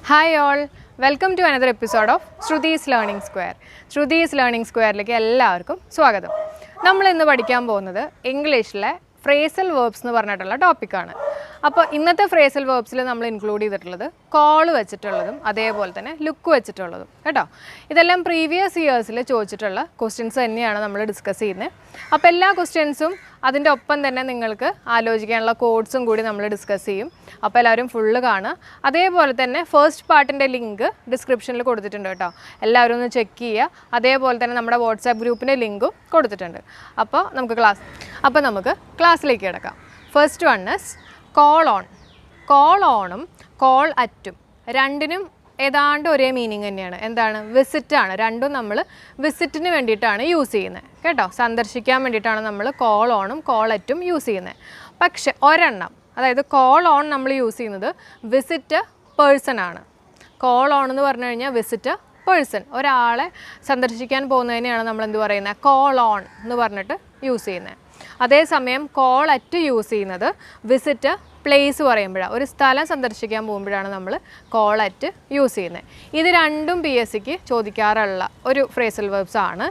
Hi all, welcome to another episode of Shrudi's Learning Square. Shrudi's Learning Squareലേക്ക് എല്ലാവർക്കും സ്വാഗതം. നമ്മൾ ഇന്ന് പഠിക്കാൻ പോകുന്നത് ഇംഗ്ലീഷിലെ ഫ്രേസൽ വേർബ്സ് എന്ന് പറഞ്ഞിട്ടുള്ള ടോപ്പിക്കാണ്. അപ്പോൾ ഇന്നത്തെ ഫ്രേസൽ വേർബ്സിൽ നമ്മൾ ഇൻക്ലൂഡ് ചെയ്തിട്ടുള്ളത് കോൾ വെച്ചിട്ടുള്ളതും അതേപോലെ തന്നെ ലുക്ക് വെച്ചിട്ടുള്ളതും കേട്ടോ. ഇതെല്ലാം പ്രീവിയസ് ഇയേഴ്സിൽ ചോദിച്ചിട്ടുള്ള ക്വസ്റ്റ്യൻസ് തന്നെയാണ് നമ്മൾ ഡിസ്കസ് ചെയ്യുന്നത്. അപ്പോൾ എല്ലാ ക്വസ്റ്റ്യൻസും അതിൻ്റെ ഒപ്പം തന്നെ നിങ്ങൾക്ക് ആലോചിക്കാനുള്ള കോഡ്സും കൂടി നമ്മൾ ഡിസ്കസ് ചെയ്യും. അപ്പോൾ എല്ലാവരും ഫുള്ള് കാണുക. അതേപോലെ തന്നെ ഫസ്റ്റ് പാർട്ടിൻ്റെ ലിങ്ക് ഡിസ്ക്രിപ്ഷനിൽ കൊടുത്തിട്ടുണ്ട് കേട്ടോ. എല്ലാവരും ഒന്ന് ചെക്ക് ചെയ്യുക. അതേപോലെ തന്നെ നമ്മുടെ വാട്സാപ്പ് ഗ്രൂപ്പിൻ്റെ ലിങ്കും കൊടുത്തിട്ടുണ്ട്. അപ്പോൾ നമുക്ക് ക്ലാസ്സിലേക്ക് കിടക്കാം. First one is call on. Call ഓണും കോൾ അറ്റും രണ്ടിനും ഏതാണ്ട് ഒരേ മീനിങ് തന്നെയാണ്. എന്താണ്? വിസിറ്റാണ്. രണ്ടും നമ്മൾ വിസിറ്റിന് വേണ്ടിയിട്ടാണ് യൂസ് ചെയ്യുന്നത് കേട്ടോ. സന്ദർശിക്കാൻ വേണ്ടിയിട്ടാണ് നമ്മൾ കോൾ ഓണും കോൾ അറ്റും യൂസ് ചെയ്യുന്നത്. പക്ഷെ ഒരെണ്ണം, അതായത് കോൾ ഓൺ നമ്മൾ യൂസ് ചെയ്യുന്നത് വിസിറ്റ് പേഴ്സൺ ആണ്. കോൾ ഓൺ എന്ന് പറഞ്ഞു കഴിഞ്ഞാൽ വിസിറ്റ് പേഴ്സൺ, ഒരാളെ സന്ദർശിക്കാൻ പോകുന്നതിനെയാണ് നമ്മൾ എന്ത് പറയുന്നത്? കോൾ ഓൺ എന്ന് പറഞ്ഞിട്ട് യൂസ് ചെയ്യുന്നത്. അതേസമയം കോൾ അറ്റ് യൂസ് ചെയ്യുന്നത് വിസിറ്റ് പ്ലേസ് പറയുമ്പോഴാണ്, ഒരു സ്ഥലം സന്ദർശിക്കാൻ പോകുമ്പോഴാണ് നമ്മൾ കോൾ അറ്റ് യൂസ് ചെയ്യുന്നത്. ഇത് രണ്ടും PSCക്ക് ചോദിക്കാറുള്ള ഒരു ഫ്രേസൽ വേർബ്സ് ആണ്.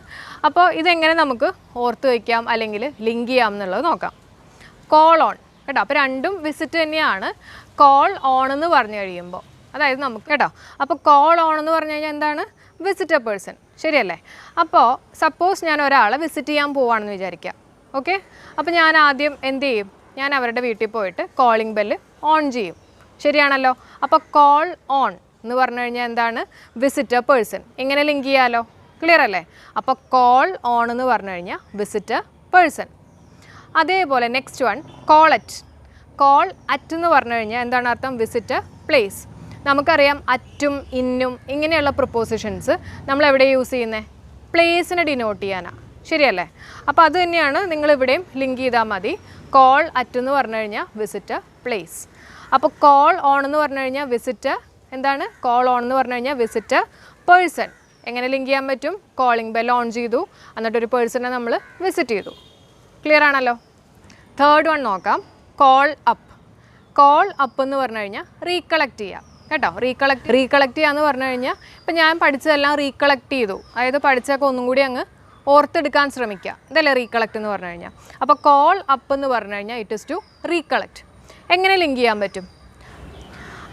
അപ്പോൾ ഇതെങ്ങനെ നമുക്ക് ഓർത്ത് വയ്ക്കാം അല്ലെങ്കിൽ ലിങ്ക് ചെയ്യാം എന്നുള്ളത് നോക്കാം. കോൾ ഓൺ കേട്ടോ. അപ്പോൾ രണ്ടും വിസിറ്റ് തന്നെയാണ്. കോൾ ഓൺ എന്ന് പറഞ്ഞു കഴിയുമ്പോൾ, അതായത് നമുക്ക് കേട്ടോ, അപ്പോൾ കോൾ ഓൺ എന്ന് പറഞ്ഞു കഴിഞ്ഞാൽ എന്താണ്? വിസിറ്റ് എ പേഴ്സൺ, ശരിയല്ലേ? അപ്പോൾ സപ്പോസ് ഞാൻ ഒരാളെ വിസിറ്റ് ചെയ്യാൻ പോവുകയാണെന്ന് വിചാരിക്കാം. ഓക്കെ, അപ്പോൾ ഞാൻ ആദ്യം എന്ത് ചെയ്യും? ഞാൻ അവരുടെ വീട്ടിൽ പോയിട്ട് കോളിംഗ് ബെല്ല് ഓൺ ചെയ്യും, ശരിയാണല്ലോ? അപ്പോൾ കോൾ ഓൺ എന്ന് പറഞ്ഞു കഴിഞ്ഞാൽ എന്താണ്? Visit a person. ഇങ്ങനെ ലിങ്ക് ചെയ്യാമല്ലോ, ക്ലിയർ അല്ലേ? അപ്പോൾ കോൾ ഓൺ എന്ന് പറഞ്ഞു കഴിഞ്ഞാൽ വിസിറ്റ് എ പേഴ്സൺ. അതേപോലെ next one call at. Call at എന്ന് പറഞ്ഞു കഴിഞ്ഞാൽ എന്താണ് അർത്ഥം? Visit place. നമുക്കറിയാം അറ്റും ഇന്നും ഇങ്ങനെയുള്ള പ്രൊപ്പോസിഷൻസ് നമ്മൾ എവിടെ യൂസ് ചെയ്യുന്നത്? പ്ലേസിനെ ഡിനോട്ട് ചെയ്യാനാണ്, ശരിയല്ലേ? അപ്പോൾ അത് തന്നെയാണ് നിങ്ങളിവിടെയും ലിങ്ക് ചെയ്താൽ മതി. കോൾ അറ്റ് എന്ന് പറഞ്ഞു കഴിഞ്ഞാൽ വിസിറ്റ് പ്ലേസ്. അപ്പോൾ കോൾ ഓൺ എന്ന് പറഞ്ഞു കഴിഞ്ഞാൽ വിസിറ്റ് എന്താണ്? കോൾ ഓൺ എന്ന് പറഞ്ഞു കഴിഞ്ഞാൽ വിസിറ്റ് പേഴ്സൺ. എങ്ങനെ ലിങ്ക് ചെയ്യാൻ പറ്റും? കോളിംഗ് ബെൽ ഓൺ ചെയ്തു, എന്നിട്ടൊരു പേഴ്സണെ നമ്മൾ വിസിറ്റ് ചെയ്തു. ക്ലിയർ ആണല്ലോ? തേർഡ് വൺ നോക്കാം. Call up. കോൾ അപ്പ് എന്ന് പറഞ്ഞു കഴിഞ്ഞാൽ റീകളക്ട് ചെയ്യാം കേട്ടോ. റീകളക്ട് ചെയ്യാന്ന് പറഞ്ഞു കഴിഞ്ഞാൽ ഇപ്പം ഞാൻ പഠിച്ചതെല്ലാം റീകളക്ട് ചെയ്തു, അതായത് പഠിച്ചൊക്കെ ഒന്നും കൂടി അങ്ങ് ഓർത്തെടുക്കാൻ ശ്രമിക്കുക. ഇതല്ലേ റീകളക്ട് എന്ന് പറഞ്ഞു കഴിഞ്ഞാൽ. അപ്പോൾ കോൾ അപ്പ് എന്ന് പറഞ്ഞു കഴിഞ്ഞാൽ ഇറ്റ് ഇസ് ടു റീകളക്ട്. എങ്ങനെ ലിങ്ക് ചെയ്യാൻ പറ്റും?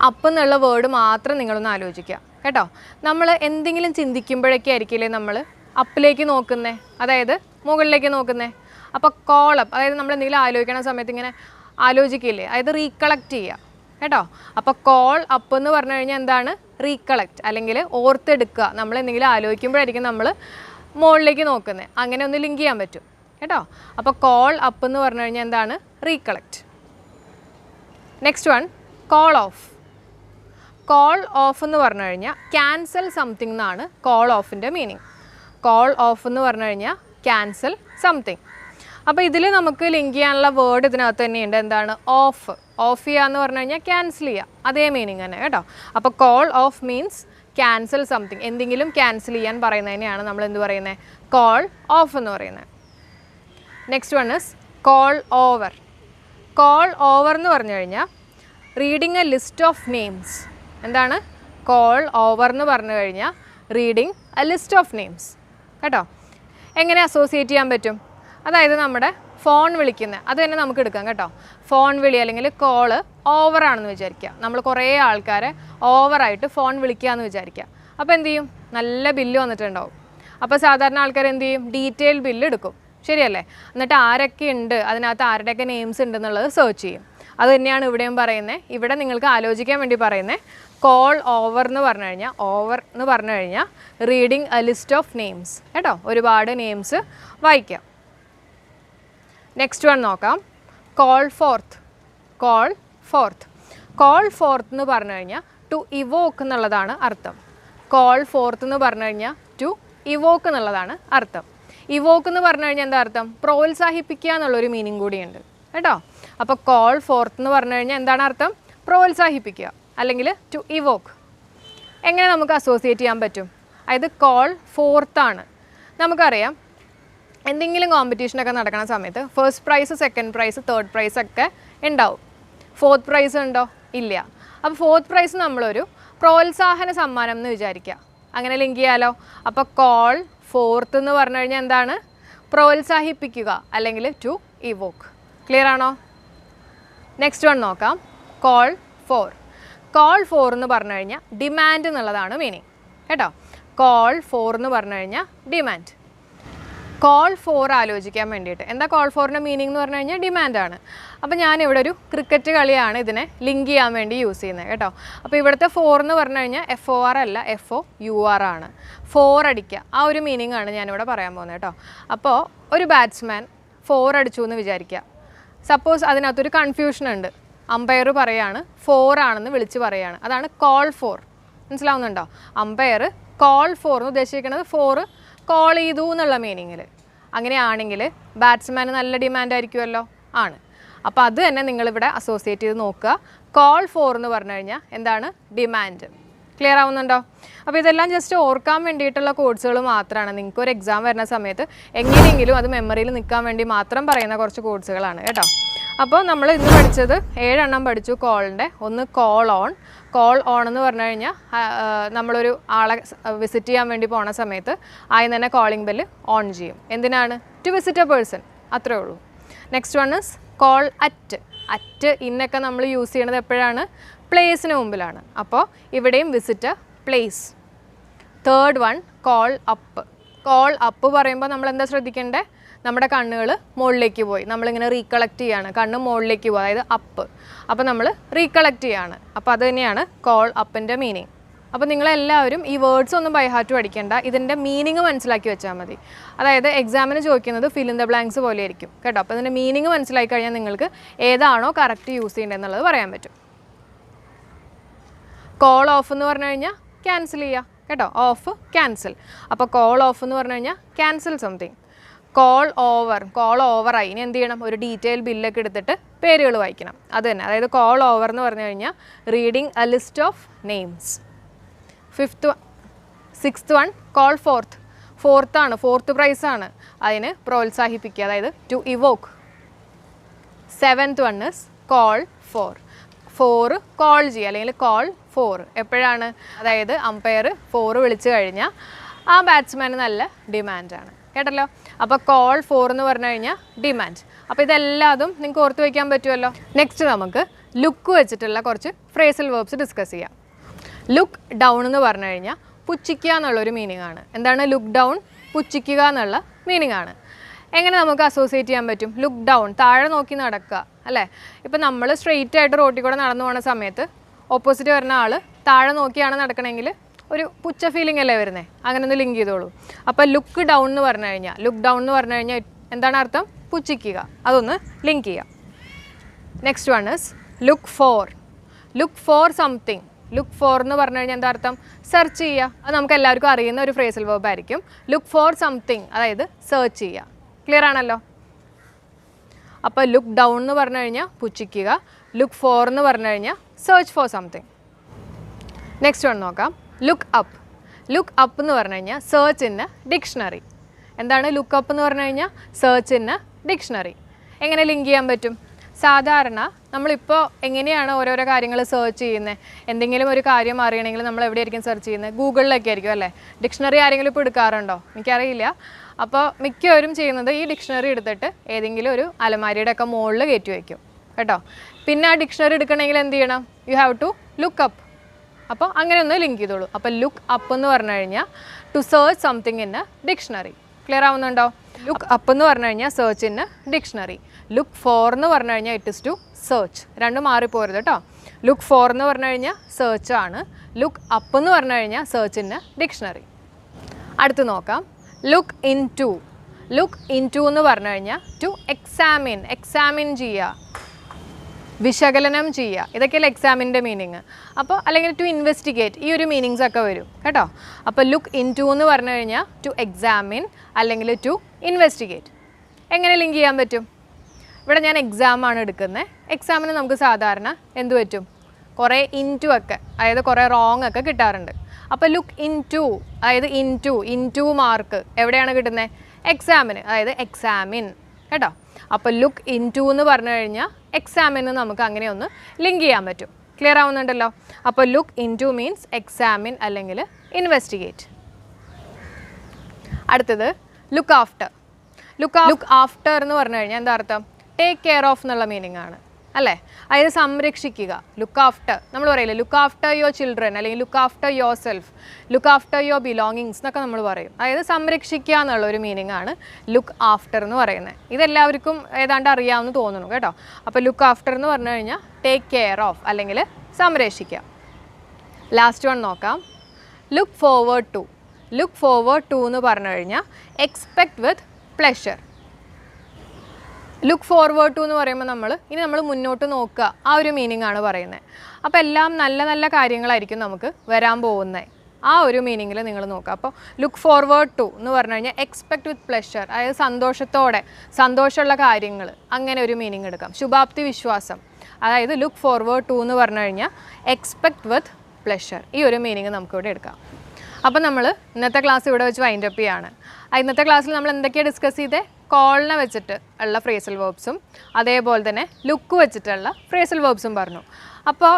അപ്പ് എന്നുള്ള വേർഡ് മാത്രം നിങ്ങളൊന്ന് ആലോചിക്കുക കേട്ടോ. നമ്മൾ എന്തെങ്കിലും ചിന്തിക്കുമ്പോഴൊക്കെ ആയിരിക്കില്ലേ നമ്മൾ അപ്പിലേക്ക് നോക്കുന്നേ, അതായത് മുകളിലേക്ക് നോക്കുന്നേ. അപ്പോൾ കോൾ അപ്പ്, അതായത് നമ്മൾ എന്തെങ്കിലും ആലോചിക്കണ സമയത്ത് ഇങ്ങനെ ആലോചിക്കില്ലേ, അതായത് റീകളക്ട് ചെയ്യുക കേട്ടോ. അപ്പോൾ കോൾ അപ്പ് എന്ന് പറഞ്ഞു കഴിഞ്ഞാൽ എന്താണ്? റീകളക്ട്, അല്ലെങ്കിൽ ഓർത്തെടുക്കുക. നമ്മൾ എന്തെങ്കിലും ആലോചിക്കുമ്പോഴായിരിക്കും നമ്മൾ മുകളിലേക്ക് നോക്കുന്നത്. അങ്ങനെ ഒന്ന് ലിങ്ക് ചെയ്യാൻ പറ്റും കേട്ടോ. അപ്പോൾ കോൾ അപ്പ് എന്ന് പറഞ്ഞു കഴിഞ്ഞാൽ എന്താണ്? Recollect. Next one call of. Call of എന്ന് പറഞ്ഞു കഴിഞ്ഞാൽ ക്യാൻസൽ സംതിങ് എന്നാണ് കോൾ ഓഫിൻ്റെ മീനിങ്. കോൾ ഓഫ് എന്ന് പറഞ്ഞു കഴിഞ്ഞാൽ ക്യാൻസൽ സംതിങ്. അപ്പോൾ ഇതിൽ നമുക്ക് ലിങ്ക് ചെയ്യാനുള്ള വേർഡ് ഇതിനകത്ത് തന്നെയുണ്ട്. എന്താണ്? ഓഫ്. ഓഫ് ചെയ്യുക എന്ന് പറഞ്ഞു കഴിഞ്ഞാൽ ക്യാൻസൽ ചെയ്യുക, അതേ മീനിങ് തന്നെ കേട്ടോ. അപ്പോൾ call of means cancel something. എന്തെങ്കിലും ക്യാൻസൽ ചെയ്യാൻ പറയുന്നതിനെയാണ് നമ്മൾ എന്ത് പറയുന്നത്? കോൾ ഓഫ് എന്ന് പറയുന്നത്. Next one is call over. Call over എന്ന് പറഞ്ഞു കഴിഞ്ഞാൽ reading a list of names. എന്താണ്? കോൾ ഓവർ എന്ന് പറഞ്ഞു കഴിഞ്ഞാൽ reading a list of names കേട്ടോ. എങ്ങനെ അസോസിയേറ്റ് ചെയ്യാൻ പറ്റും? അതായത് നമ്മുടെ ഫോൺ വിളിക്കുന്നത് അത് തന്നെ നമുക്ക് എടുക്കാം കേട്ടോ. ഫോൺ വിളി അല്ലെങ്കിൽ കോള് ഓവറാണെന്ന് വിചാരിക്കുക. നമ്മൾ കുറേ ആൾക്കാരെ ഓവറായിട്ട് ഫോൺ വിളിക്കുക എന്ന് വിചാരിക്കുക. അപ്പോൾ എന്ത് ചെയ്യും? നല്ല ബില്ല് വന്നിട്ടുണ്ടാവും. അപ്പോൾ സാധാരണ ആൾക്കാർ എന്ത് ചെയ്യും? ഡീറ്റെയിൽ ബില്ല് എടുക്കും, ശരിയല്ലേ? എന്നിട്ട് ആരൊക്കെ ഉണ്ട്, അതിനകത്ത് ആരുടെയൊക്കെ നെയിംസ് ഉണ്ടെന്നുള്ളത് സെർച്ച് ചെയ്യും. അത് തന്നെയാണ് ഇവിടെയും പറയുന്നത്. ഇവിടെ നിങ്ങൾക്ക് ആലോചിക്കാൻ വേണ്ടി പറയുന്നത് കോൾ ഓവർ എന്ന് പറഞ്ഞു കഴിഞ്ഞാൽ reading a list of names കേട്ടോ. ഒരുപാട് നെയിംസ് വായിക്കാം. നെക്സ്റ്റ് വൺ നോക്കാം. Call fourth. Call fourth. Call fourth എന്ന് പറഞ്ഞു കഴിഞ്ഞാൽ ടു ഇവോക്ക് എന്നുള്ളതാണ് അർത്ഥം. കോൾ ഫോർത്ത് എന്ന് പറഞ്ഞു കഴിഞ്ഞാൽ ടു ഇവോക്ക് എന്നുള്ളതാണ് അർത്ഥം. ഇവോക്ക് എന്ന് പറഞ്ഞു കഴിഞ്ഞാൽ എന്താ അർത്ഥം? പ്രോത്സാഹിപ്പിക്കുക എന്നുള്ളൊരു മീനിങ് കൂടിയുണ്ട് കേട്ടോ. അപ്പോൾ കോൾ ഫോർത്ത് എന്ന് പറഞ്ഞു കഴിഞ്ഞാൽ എന്താണ് അർത്ഥം? പ്രോത്സാഹിപ്പിക്കുക അല്ലെങ്കിൽ ടു ഇവോക്ക്. എങ്ങനെ നമുക്ക് അസോസിയേറ്റ് ചെയ്യാൻ പറ്റും? അതായത് കോൾ ഫോർത്താണ്. നമുക്കറിയാം എന്തെങ്കിലും കോമ്പറ്റീഷനൊക്കെ നടക്കുന്ന സമയത്ത് first prize, second prize, third prize ഒക്കെ ഉണ്ടാവും. ഫോർത്ത് പ്രൈസ് ഉണ്ടോ? ഇല്ല. അപ്പോൾ ഫോർത്ത് പ്രൈസ് നമ്മളൊരു പ്രോത്സാഹന സമ്മാനം എന്ന് വിചാരിക്കുക. അങ്ങനെ ലിങ്ക് ചെയ്യാലോ. അപ്പോൾ കോൾ ഫോർത്ത് എന്ന് പറഞ്ഞു കഴിഞ്ഞാൽ എന്താണ്? പ്രോത്സാഹിപ്പിക്കുക അല്ലെങ്കിൽ ടു ഇവോക്ക്. ക്ലിയർ ആണോ? നെക്സ്റ്റ് വൺ നോക്കാം. Call for. കോൾ ഫോർ എന്ന് പറഞ്ഞു കഴിഞ്ഞാൽ ഡിമാൻഡ് എന്നുള്ളതാണ് മീനിങ് കേട്ടോ. കോൾ ഫോർ എന്ന് പറഞ്ഞു കഴിഞ്ഞാൽ ഡിമാൻഡ്. കോൾ ഫോർ ആലോചിക്കാൻ വേണ്ടിയിട്ട് എന്താ കോൾ ഫോറിൻ്റെ മീനിങ് എന്ന് പറഞ്ഞു കഴിഞ്ഞാൽ ഡിമാൻഡാണ്. അപ്പോൾ ഞാനിവിടെ ഒരു ക്രിക്കറ്റ് കളിയാണ് ഇതിനെ ലിങ്ക് ചെയ്യാൻ വേണ്ടി യൂസ് ചെയ്യുന്നത് കേട്ടോ. അപ്പോൾ ഇവിടുത്തെ ഫോർ എന്ന് പറഞ്ഞു കഴിഞ്ഞാൽ FOR അല്ല FOUR ആണ്. ഫോർ അടിക്കുക, ആ ഒരു മീനിങ് ആണ് ഞാനിവിടെ പറയാൻ പോകുന്നത് കേട്ടോ. അപ്പോൾ ഒരു ബാറ്റ്സ്മാൻ ഫോർ അടിച്ചു എന്ന് വിചാരിക്കുക. സപ്പോസ് അതിനകത്തൊരു കൺഫ്യൂഷൻ ഉണ്ട്. അമ്പയർ പറയാണ് ഫോർ ആണെന്ന് വിളിച്ച് പറയുകയാണ്. അതാണ് കോൾ ഫോർ. മനസ്സിലാവുന്നുണ്ടോ? അമ്പയർ കോൾ ഫോർ എന്ന് ഉദ്ദേശിക്കുന്നത് ഫോർ കോൾ ചെയ്തു എന്നുള്ള മീനിങ്ങിൽ. അങ്ങനെയാണെങ്കിൽ ബാറ്റ്സ്മാന് നല്ല ഡിമാൻഡ് ആയിരിക്കുമല്ലോ. ആണ്. അപ്പോൾ അത് തന്നെ നിങ്ങളിവിടെ അസോസിയേറ്റ് ചെയ്ത് നോക്കുക. കോൾ ഫോർ എന്ന് പറഞ്ഞു കഴിഞ്ഞാൽ എന്താണ്? ഡിമാൻഡ്. ക്ലിയർ ആവുന്നുണ്ടോ? അപ്പോൾ ഇതെല്ലാം ജസ്റ്റ് ഓർക്കാൻ വേണ്ടിയിട്ടുള്ള കോഡ്സുകൾ മാത്രമാണ്. നിങ്ങൾക്കൊരു എക്സാം വരുന്ന സമയത്ത് എങ്ങനെയെങ്കിലും അത് മെമ്മറിയിൽ നിൽക്കാൻ വേണ്ടി മാത്രം പറയുന്ന കുറച്ച് കോഡ്സുകളാണ് കേട്ടോ. അപ്പോൾ നമ്മൾ ഇന്ന് പഠിച്ചത് 7 എണ്ണം പഠിച്ചു കോളിൻ്റെ. ഒന്ന് കോൾ ഓൺ. കോൾ ഓൺ എന്ന് പറഞ്ഞു കഴിഞ്ഞാൽ നമ്മളൊരു ആളെ വിസിറ്റ് ചെയ്യാൻ വേണ്ടി പോണ സമയത്ത് ആദ്യം തന്നെ കോളിംഗ് ബെല്ല് ഓൺ ചെയ്യും. എന്തിനാണ്? To visit a person. അത്രേ ഉള്ളൂ. Next one is call at. At ഇന്നൊക്കെ നമ്മൾ യൂസ് ചെയ്യണത് എപ്പോഴാണ്? പ്ലേസിന് മുമ്പിലാണ്. അപ്പോൾ ഇവിടെയും visit a place. Third one call up. Call up പറയുമ്പോൾ നമ്മൾ എന്താ ശ്രദ്ധിക്കേണ്ടത്? നമ്മുടെ കണ്ണുകൾ മുകളിലേക്ക് പോയി നമ്മളിങ്ങനെ റീകളക്ട് ചെയ്യാണ്. കണ്ണ് മുകളിലേക്ക് പോയി, അതായത് അപ്പ്. അപ്പോൾ നമ്മൾ റീകളക്ട് ചെയ്യാണ്. അപ്പോൾ അത് തന്നെയാണ് കോൾ അപ്പിൻ്റെ മീനിങ്. അപ്പോൾ നിങ്ങളെല്ലാവരും ഈ വേർഡ്സ് ഒന്നും ബൈ ഹാർട്ട് പഠിക്കേണ്ട. ഇതിൻ്റെ മീനിങ് മനസ്സിലാക്കി വെച്ചാൽ മതി. അതായത് എക്സാമിന് ചോദിക്കുന്നത് ഫിൽ ഇൻ ദ ബ്ലാങ്ക്സ് പോലെ ആയിരിക്കും കേട്ടോ. അപ്പോൾ ഇതിൻ്റെ മീനിങ് മനസ്സിലാക്കി കഴിഞ്ഞാൽ നിങ്ങൾക്ക് ഏതാണോ കറക്റ്റ് യൂസ് ചെയ്യേണ്ടതെന്നുള്ളത് പറയാൻ പറ്റും. കോൾ ഓഫ് എന്ന് പറഞ്ഞു കഴിഞ്ഞാൽ ക്യാൻസൽ ചെയ്യുക കേട്ടോ. Of cancel. അപ്പോൾ കോൾ ഓഫ് എന്ന് പറഞ്ഞു കഴിഞ്ഞാൽ cancel something. Call over. Call ഓവറായി. ഇനി എന്ത് ചെയ്യണം? ഒരു ഡീറ്റെയിൽ ബില്ലൊക്കെ എടുത്തിട്ട് പേരുകൾ വായിക്കണം. അത് തന്നെ. അതായത് കോൾ ഓവർ എന്ന് പറഞ്ഞു കഴിഞ്ഞാൽ reading a list of names. Sixth one call forth. ഫോർത്താണ്, ഫോർത്ത് പ്രൈസാണ്. അതിന് പ്രോത്സാഹിപ്പിക്കുക, അതായത് to evoke. Seventh one is call for. For call ചെയ്യുക അല്ലെങ്കിൽ കോൾ ഫോർ എപ്പോഴാണ്? അതായത് അമ്പയർ ഫോർ വിളിച്ചു കഴിഞ്ഞാൽ ആ ബാറ്റ്സ്മാന് നല്ല ഡിമാൻഡാണ് കേട്ടല്ലോ. അപ്പോൾ കോൾ ഫോർ എന്ന് പറഞ്ഞു കഴിഞ്ഞാൽ ഡിമാൻഡ്. അപ്പോൾ ഇതെല്ലാതും നിങ്ങൾക്ക് ഓർത്ത് വയ്ക്കാൻ പറ്റുമല്ലോ. നെക്സ്റ്റ് നമുക്ക് ലുക്ക് വെച്ചിട്ടുള്ള കുറച്ച് ഫ്രേസൽ വേർബ്സ് ഡിസ്കസ് ചെയ്യാം. ലുക്ക് ഡൗൺ എന്ന് പറഞ്ഞു കഴിഞ്ഞാൽ പുച്ഛിക്കുക എന്നുള്ളൊരു മീനിങ് ആണ്. എന്താണ് ലുക്ക് ഡൗൺ? പുച്ഛിക്കുക എന്നുള്ള മീനിങ് ആണ്. എങ്ങനെ നമുക്ക് അസോസിയേറ്റ് ചെയ്യാൻ പറ്റും? ലുക്ക് ഡൗൺ, താഴെ നോക്കി നടക്കുക അല്ലേ. ഇപ്പം നമ്മൾ സ്ട്രെയിറ്റ് ആയിട്ട് റോട്ടിൽ കൂടെ നടന്നു പോകുന്ന സമയത്ത് ഓപ്പോസിറ്റ് വരുന്ന ആൾ താഴെ നോക്കിയാണ് നടക്കണമെങ്കിൽ ഒരു പുച്ഛ ഫീലിംഗ് അല്ലേ വരുന്നത്. അങ്ങനെ ഒന്ന് ലിങ്ക് ചെയ്തോളൂ. അപ്പോൾ ലുക്ക് ഡൗൺ എന്ന് പറഞ്ഞു കഴിഞ്ഞാൽ, ലുക്ക് ഡൗൺ എന്ന് പറഞ്ഞു കഴിഞ്ഞാൽ എന്താണ് അർത്ഥം? പുച്ഛിക്കുക. അതൊന്ന് ലിങ്ക് ചെയ്യുക. Next one is look for. Look for something. Look for എന്ന് പറഞ്ഞു കഴിഞ്ഞാൽ എന്താ അർത്ഥം? സെർച്ച് ചെയ്യുക. അത് നമുക്ക് എല്ലാവർക്കും അറിയുന്ന ഒരു ഫ്രേസൽ വേർബ് ആയിരിക്കും. ലുക്ക് ഫോർ സംതിങ്, അതായത് സെർച്ച് ചെയ്യുക. ക്ലിയർ ആണല്ലോ. അപ്പോൾ ലുക്ക് ഡൗൺ എന്ന് പറഞ്ഞു കഴിഞ്ഞാൽ പുച്ഛിക്കുക. ലുക്ക് ഫോർ എന്ന് പറഞ്ഞു കഴിഞ്ഞാൽ search for something. Next one നോക്കാം. Look up. ലുക്ക് അപ്പ് എന്ന് പറഞ്ഞു കഴിഞ്ഞാൽ സെർച്ച് ഇൻ എ ഡിക്ഷണറി. എന്താണ് ലുക്ക് അപ്പ് എന്ന് പറഞ്ഞു കഴിഞ്ഞാൽ? Search in a dictionary. എങ്ങനെ ലിങ്ക് ചെയ്യാൻ പറ്റും? സാധാരണ നമ്മളിപ്പോൾ എങ്ങനെയാണ് ഓരോരോ കാര്യങ്ങൾ സെർച്ച് ചെയ്യുന്നത്? എന്തെങ്കിലും ഒരു കാര്യം അറിയണമെങ്കിൽ നമ്മൾ എവിടെയായിരിക്കും സെർച്ച് ചെയ്യുന്നത്? ഗൂഗിളിലൊക്കെ ആയിരിക്കും അല്ലേ. ഡിക്ഷണറി ആരെങ്കിലും ഇപ്പോൾ എടുക്കാറുണ്ടോ? എനിക്കറിയില്ല. അപ്പോൾ മിക്കവരും ചെയ്യുന്നത് ഈ ഡിക്ഷണറി എടുത്തിട്ട് ഏതെങ്കിലും ഒരു അലമാരിയുടെ ഒക്കെ മുകളിൽ കയറ്റി വയ്ക്കും കേട്ടോ. പിന്നെ ആ ഡിക്ഷണറി എടുക്കണമെങ്കിൽ എന്ത് ചെയ്യണം? You have to look up. അപ്പോൾ അങ്ങനെ ഒന്ന് ലിങ്ക് ചെയ്തോളൂ. അപ്പോൾ ലുക്ക് അപ്പ് എന്ന് പറഞ്ഞു കഴിഞ്ഞാൽ to search something in a dictionary. Clear ആവുന്നുണ്ടോ? ലുക്ക് അപ്പ് എന്ന് പറഞ്ഞു കഴിഞ്ഞാൽ search in a dictionary. Look for എന്ന് പറഞ്ഞു കഴിഞ്ഞാൽ ഇറ്റ് ഇസ് ടു സെർച്ച്. രണ്ടും മാറിപ്പോരുത് കേട്ടോ. ലുക്ക് ഫോർ എന്ന് പറഞ്ഞു കഴിഞ്ഞാൽ സെർച്ച് ആണ്. ലുക്ക് അപ്പ് എന്ന് പറഞ്ഞു കഴിഞ്ഞാൽ സെർച്ച് ഇൻ എ ഡിക്ഷണറി. അടുത്ത് നോക്കാം. Look into. Look into എന്ന് പറഞ്ഞു കഴിഞ്ഞാൽ ടു എക്സാമിൻ. എക്സാമിൻ ചെയ്യുക, വിശകലനം ചെയ്യുക. ഇതൊക്കെയല്ലേ എക്സാമിൻ്റെ മീനിങ്. അപ്പോൾ അല്ലെങ്കിൽ ടു ഇൻവെസ്റ്റിഗേറ്റ്, ഈ ഒരു മീനിങ്സ് ഒക്കെ വരും കേട്ടോ. അപ്പോൾ ലുക്ക് ഇൻ ടു എന്ന് പറഞ്ഞു കഴിഞ്ഞാൽ ടു എക്സാമിൻ അല്ലെങ്കിൽ ടു ഇൻവെസ്റ്റിഗേറ്റ്. എങ്ങനെ ലിങ്ക് ചെയ്യാൻ പറ്റും? ഇവിടെ ഞാൻ എക്സാമാണ് എടുക്കുന്നത്. എക്സാമിന് നമുക്ക് സാധാരണ എന്ത് പറ്റും? കുറേ ഇൻ ടു ഒക്കെ, അതായത് കുറേ റോങ് ഒക്കെ കിട്ടാറുണ്ട്. അപ്പോൾ ലുക്ക് ഇൻ ടു, അതായത് ഇൻ ടു മാർക്ക് എവിടെയാണ് കിട്ടുന്നത്? എക്സാമിന്, അതായത് എക്സാമിൻ കേട്ടോ. അപ്പോൾ ലുക്ക് ഇൻ ടു എന്ന് പറഞ്ഞു കഴിഞ്ഞാൽ എക്സാമിന് നമുക്ക് അങ്ങനെ ഒന്ന് ലിങ്ക് ചെയ്യാൻ പറ്റും. ക്ലിയർ ആവുന്നുണ്ടല്ലോ. അപ്പോൾ look into means examine അല്ലെങ്കിൽ ഇൻവെസ്റ്റിഗേറ്റ്. അടുത്തത് ലുക്ക് ആഫ്റ്റർ. ലുക്ക് ആഫ്റ്റർ എന്ന് പറഞ്ഞു കഴിഞ്ഞാൽ എന്താ അർത്ഥം? ടേക്ക് കെയർ ഓഫ് എന്നുള്ള മീനിങ് ആണ് അല്ലേ? അതായത് സംരക്ഷിക്കുക. ലുക്ക് ആഫ്റ്റർ നമ്മൾ പറയില്ലേ, ലുക്ക് ആഫ്റ്റർ യുവർ ചിൽഡ്രൻ അല്ലെങ്കിൽ look after yourself, look after your belongings എന്നൊക്കെ നമ്മൾ പറയും. അതായത് സംരക്ഷിക്കുക എന്നുള്ളൊരു മീനിങ് ആണ് ലുക്ക് ആഫ്റ്റർ എന്ന് പറയുന്നത്. ഇതെല്ലാവർക്കും ഏതാണ്ട് അറിയാമെന്ന് തോന്നുന്നു കേട്ടോ. അപ്പോൾ ലുക്ക് ആഫ്റ്റർ എന്ന് പറഞ്ഞു കഴിഞ്ഞാൽ ടേക്ക് കെയർ ഓഫ് അല്ലെങ്കിൽ സംരക്ഷിക്കുക. ലാസ്റ്റ് വൺ നോക്കാം. Look forward to. Look forward to എന്ന് പറഞ്ഞു കഴിഞ്ഞാൽ expect with pleasure. Look forward to എന്ന് പറയുമ്പോൾ നമ്മൾ മുന്നോട്ട് നോക്കുക, ആ ഒരു മീനിങ് ആണ് പറയുന്നത്. അപ്പോൾ എല്ലാം നല്ല നല്ല കാര്യങ്ങളായിരിക്കും നമുക്ക് വരാൻ പോകുന്നത്. ആ ഒരു മീനിങ്ങിൽ നിങ്ങൾ നോക്കുക. അപ്പോൾ ലുക്ക് ഫോർവേഡ് ടു എന്ന് പറഞ്ഞു കഴിഞ്ഞാൽ എക്സ്പെക്ട് വിത്ത് പ്ലഷർ, അതായത് സന്തോഷമുള്ള കാര്യങ്ങൾ, അങ്ങനെ ഒരു മീനിങ് എടുക്കാം. ശുഭാപ്തി വിശ്വാസം, അതായത് ലുക്ക് ഫോർവേഡ് ടു എന്ന് പറഞ്ഞു കഴിഞ്ഞാൽ എക്സ്പെക്ട് വിത്ത് പ്ലഷർ, ഈ ഒരു മീനിങ് നമുക്കിവിടെ എടുക്കാം. അപ്പോൾ നമ്മൾ ഇന്നത്തെ ക്ലാസ് ഇവിടെ വെച്ച് വൈൻഡ് അപ്പ് ചെയ്യാണ്. ഇന്നത്തെ ക്ലാസ്സിൽ നമ്മൾ എന്തൊക്കെയാണ് ഡിസ്കസ് ചെയ്തത്? കോളിനെ വെച്ചിട്ട് ഉള്ള ഫ്രേസൽ വേർബ്സും അതേപോലെ തന്നെ ലുക്ക് വെച്ചിട്ടുള്ള ഫ്രേസൽ വേർബ്സും പറഞ്ഞു. അപ്പോൾ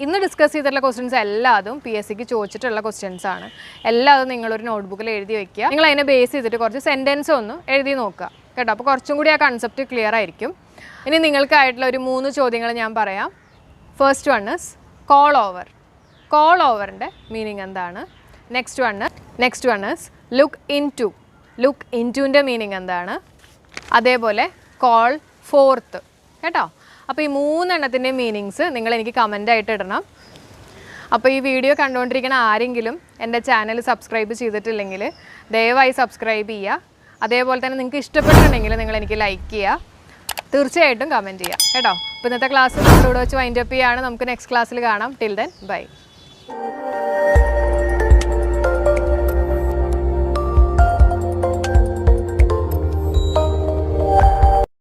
ഇന്ന് ഡിസ്കസ് ചെയ്തിട്ടുള്ള ക്വസ്റ്റ്യൻസ് എല്ലാതും PSCക്ക് ചോദിച്ചിട്ടുള്ള ക്വസ്റ്റ്യൻസ് ആണ്. എല്ലാതും നിങ്ങളൊരു നോട്ട്ബുക്കിൽ എഴുതി വയ്ക്കുക. നിങ്ങൾ അതിനെ ബേസ് ചെയ്തിട്ട് കുറച്ച് സെൻറ്റൻസ് ഒന്ന് എഴുതി നോക്കുക കേട്ടോ. അപ്പോൾ കുറച്ചും കൂടി ആ കൺസെപ്റ്റ് ക്ലിയർ ആയിരിക്കും. ഇനി നിങ്ങൾക്കായിട്ടുള്ള ഒരു 3 ചോദ്യങ്ങൾ ഞാൻ പറയാം. First one is call over. Call ഓവറിൻ്റെ മീനിങ് എന്താണ്? Next one is look into. Look in ടുവിൻ്റെ മീനിങ് എന്താണ്? അതേപോലെ കോൾ ഫോർത്ത് കേട്ടോ. അപ്പോൾ ഈ 3 എണ്ണത്തിൻ്റെ മീനിങ്സ് നിങ്ങൾ എനിക്ക് കമൻ്റായിട്ട് ഇടണം. അപ്പോൾ ഈ വീഡിയോ കണ്ടുകൊണ്ടിരിക്കുന്ന ആരെങ്കിലും എൻ്റെ ചാനൽ സബ്സ്ക്രൈബ് ചെയ്തിട്ടില്ലെങ്കിൽ ദയവായി സബ്സ്ക്രൈബ് ചെയ്യുക. അതേപോലെ തന്നെ നിങ്ങൾക്ക് ഇഷ്ടപ്പെട്ടിട്ടുണ്ടെങ്കിൽ നിങ്ങൾ എനിക്ക് ലൈക്ക് ചെയ്യുക, തീർച്ചയായിട്ടും കമൻറ്റ് ചെയ്യുക കേട്ടോ. അപ്പോൾ ഇന്നത്തെ ക്ലാസ് നമ്മളിവിടെ വെച്ച് വൈൻഡ് അപ്പ് ചെയ്യുകയാണ്. നമുക്ക് നെക്സ്റ്റ് ക്ലാസ്സിൽ കാണാം. Till then bye.